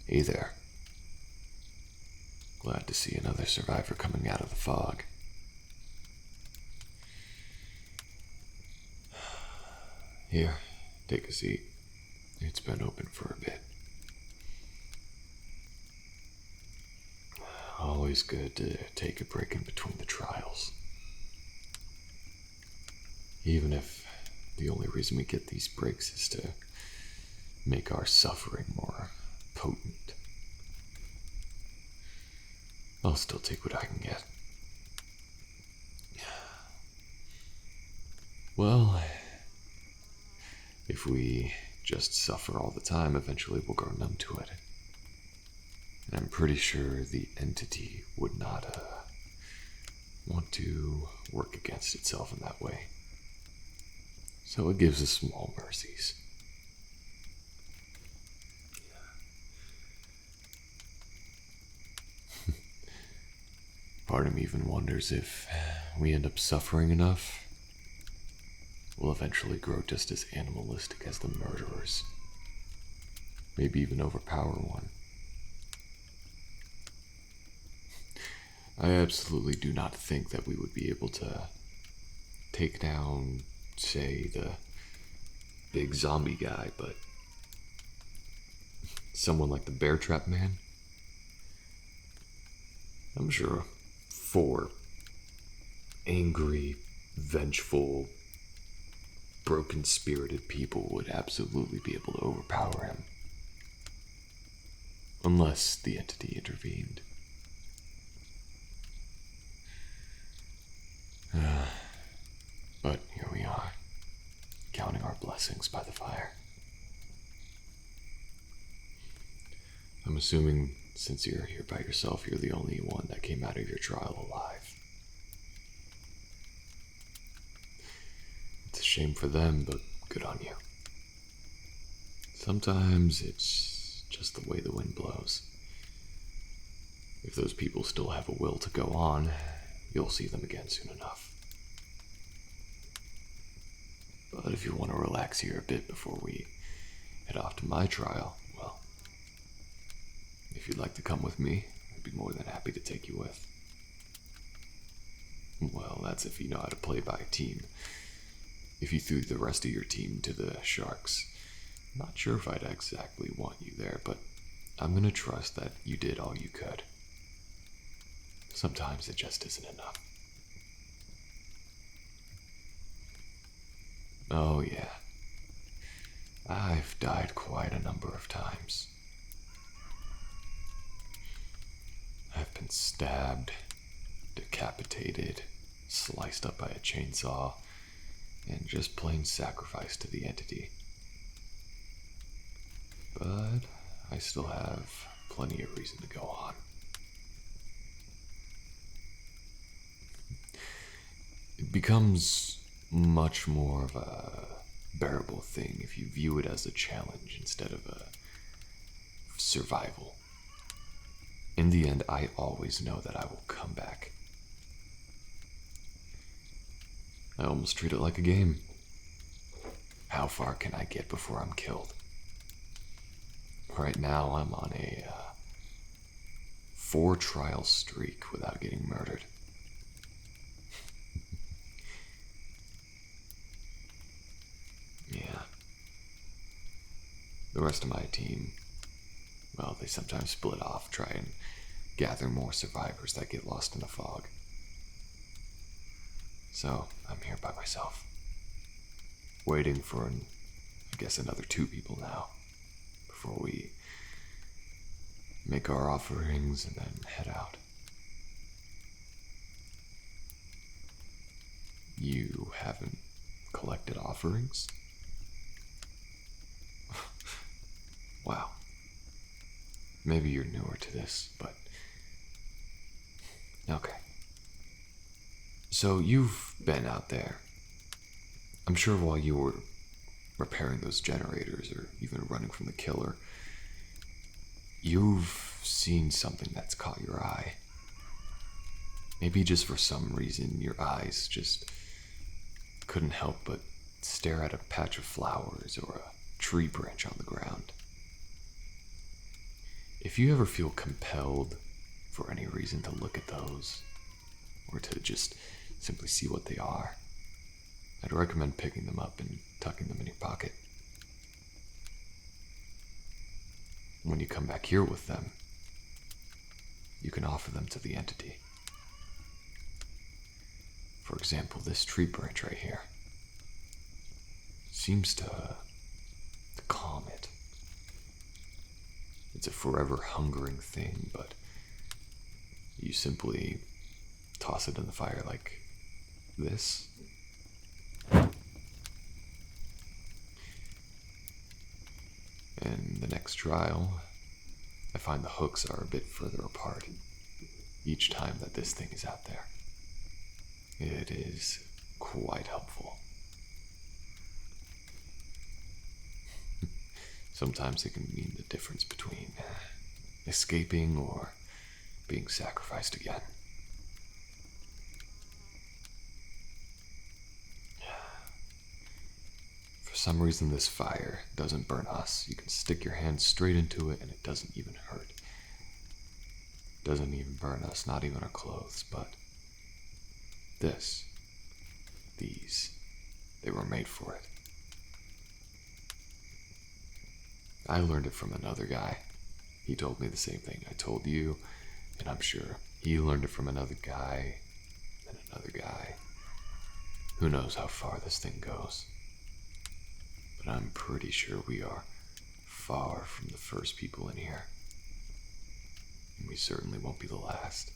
Hey there. Glad to see another survivor coming out of the fog. Here, take a seat. It's been open for a bit. Always good to take a break in between the trials. Even if the only reason we get these breaks is to make our suffering more potent. I'll still take what I can get. Well, if we just suffer all the time, eventually we'll grow numb to it. And I'm pretty sure the entity would not want to work against itself in that way. So it gives us small mercies. Part of me even wonders if we end up suffering enough, we'll eventually grow just as animalistic as the murderers. Maybe even overpower one. I absolutely do not think that we would be able to take down, say, the big zombie guy, but someone like the Bear Trap Man, I'm sure 4 angry, vengeful, broken-spirited people would absolutely be able to overpower him. Unless the entity intervened. But here we are, counting our blessings by the fire. I'm assuming since you're here by yourself, you're the only one that came out of your trial alive. It's a shame for them, but good on you. Sometimes it's just the way the wind blows. If those people still have a will to go on, you'll see them again soon enough. But if you want to relax here a bit before we head off to my trial, well, if you'd like to come with me, I'd be more than happy to take you with. Well, that's if you know how to play by team. If you threw the rest of your team to the sharks, I'm not sure if I'd exactly want you there, but I'm gonna trust that you did all you could. Sometimes it just isn't enough. Oh yeah, I've died quite a number of times. I've been stabbed, decapitated, sliced up by a chainsaw, and just plain sacrificed to the entity. But I still have plenty of reason to go on. It becomes much more of a bearable thing if you view it as a challenge instead of a survival. In the end, I always know that I will come back. I almost treat it like a game. How far can I get before I'm killed? Right now, I'm on a 4-trial streak without getting murdered. Yeah. The rest of my team, well, they sometimes split off, try and gather more survivors that get lost in the fog. So, I'm here by myself. Waiting for, I guess, another 2 people now, before we make our offerings and then head out. You haven't collected offerings? Wow. Maybe you're newer to this, but... Okay. So you've been out there. I'm sure while you were repairing those generators or even running from the killer, you've seen something that's caught your eye. Maybe just for some reason your eyes just couldn't help but stare at a patch of flowers or a tree branch on the ground. if you ever feel compelled for any reason to look at those, or to just simply see what they are, I'd recommend picking them up and tucking them in your pocket. When you come back here with them, you can offer them to the entity. For example, this tree branch right here seems to calm it. It's a forever hungering thing, but you simply toss it in the fire like this. In the next trial, I find the hooks are a bit further apart each time that this thing is out there. It is quite helpful. Sometimes it can mean the difference between escaping or being sacrificed again. For some reason, this fire doesn't burn us. You can stick your hand straight into it and it doesn't even hurt. It doesn't even burn us, not even our clothes, but these, they were made for it. I learned it from another guy. He told me the same thing I told you, and I'm sure he learned it from another guy, and another guy. Who knows how far this thing goes? But I'm pretty sure we are far from the first people in here. And we certainly won't be the last.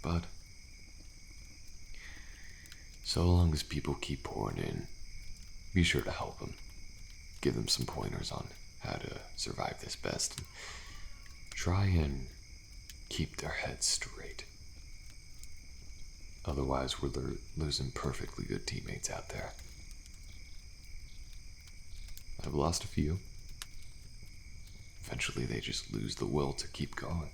But so long as people keep pouring in, be sure to help them. Give them some pointers on how to survive this best. And try and keep their heads straight. Otherwise, we're losing perfectly good teammates out there. I've lost a few. Eventually, they just lose the will to keep going.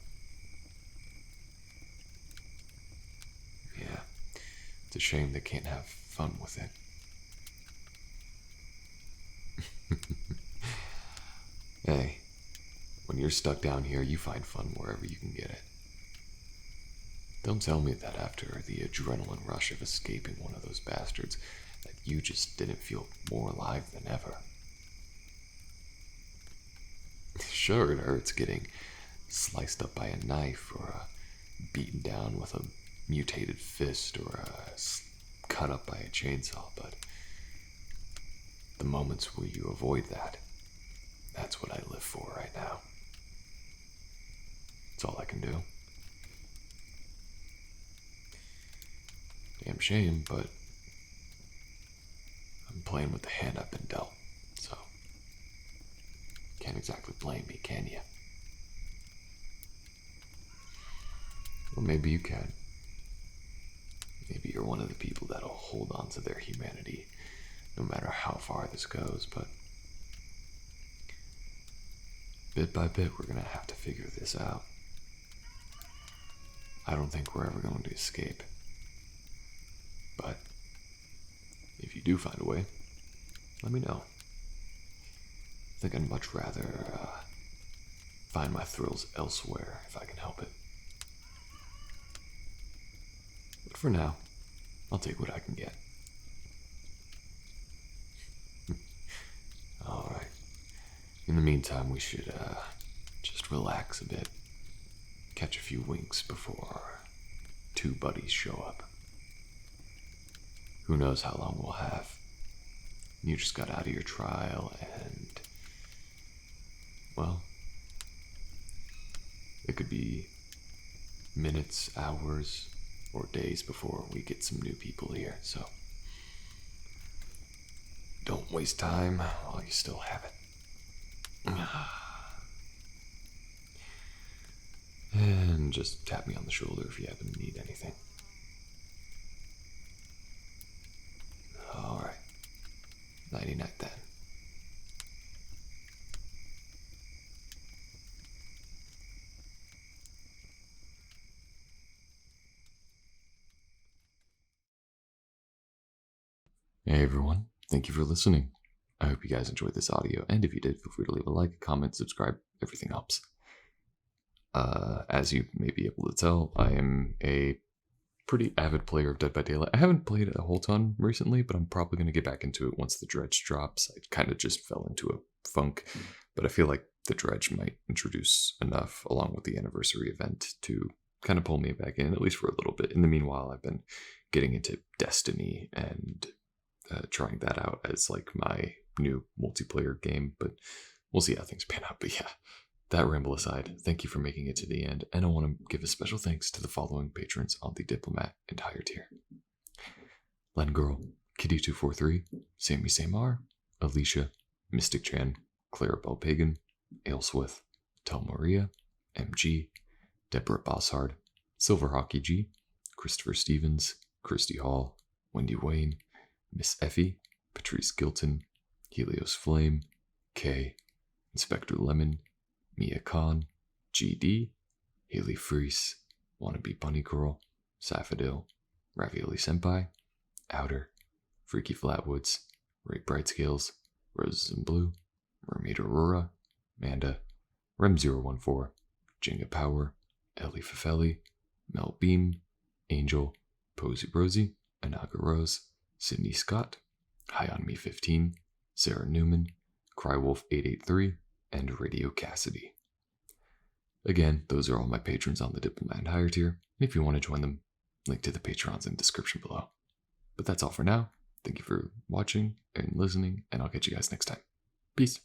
Yeah, it's a shame they can't have fun with it. Hey, when you're stuck down here, you find fun wherever you can get it. Don't tell me that after the adrenaline rush of escaping one of those bastards, that you just didn't feel more alive than ever. Sure, it hurts getting sliced up by a knife, or beaten down with a mutated fist, or cut up by a chainsaw, but the moments where you avoid that, that's what I live for right now. It's all I can do. Damn shame, but I'm playing with the hand I've been dealt, so can't exactly blame me, can you? Or maybe you can. Maybe you're one of the people that'll hold on to their humanity no matter how far this goes, but bit by bit we're gonna have to figure this out. I don't think we're ever going to escape. But if you do find a way, let me know. I think I'd much rather find my thrills elsewhere if I can help it. But for now, I'll take what I can get. Alright. In the meantime, we should just relax a bit. Catch a few winks before our two buddies show up. Who knows how long we'll have. You just got out of your trial and, well, it could be minutes, hours, or days before we get some new people here, so don't waste time while you still have it. And just tap me on the shoulder if you happen to need anything. Alright. Nighty-night then. Hey everyone, thank you for listening. I hope you guys enjoyed this audio, and if you did, feel free to leave a like, comment, subscribe, everything helps. As you may be able to tell, I am a pretty avid player of Dead by Daylight. I haven't played it a whole ton recently, but I'm probably going to get back into it once the Dredge drops. I kind of just fell into a funk, but I feel like the Dredge might introduce enough, along with the anniversary event, to kind of pull me back in, at least for a little bit. In the meanwhile, I've been getting into Destiny and trying that out as like my new multiplayer game, but we'll see how things pan out. But yeah, that ramble aside, thank you for making it to the end, and I want to give a special thanks to the following patrons on the Diplomat and higher tier: Len Girl, Kitty243, Sammy Samar, Alicia, Mystic Chan, Clarabelle Pagan, Ailswith, Tel Maria, MG, Deborah Bossard, Silver Hockey G, Christopher Stevens, Christy Hall, Wendy Wayne, Miss Effie, Patrice Gilton, Helios Flame, Kay, Inspector Lemon, Mia Khan, GD, Haley Freese, Wannabe Bunny Girl, Safadil, Ravioli Senpai, Outer, Freaky Flatwoods, Ray Brightscales, Roses in Blue, Mermaid Aurora, Manda, Rem014, Jenga Power, Ellie Fafeli, Mel Beam, Angel, Posy Rosie, Anaga Rose, Sydney Scott, High on Me 15, Sarah Newman, Crywolf 883, and Radio Cassidy. Again, those are all my patrons on the Diplomat and higher tier, and if you want to join them, link to the patrons in the description below. But that's all for now. Thank you for watching and listening, and I'll catch you guys next time. Peace.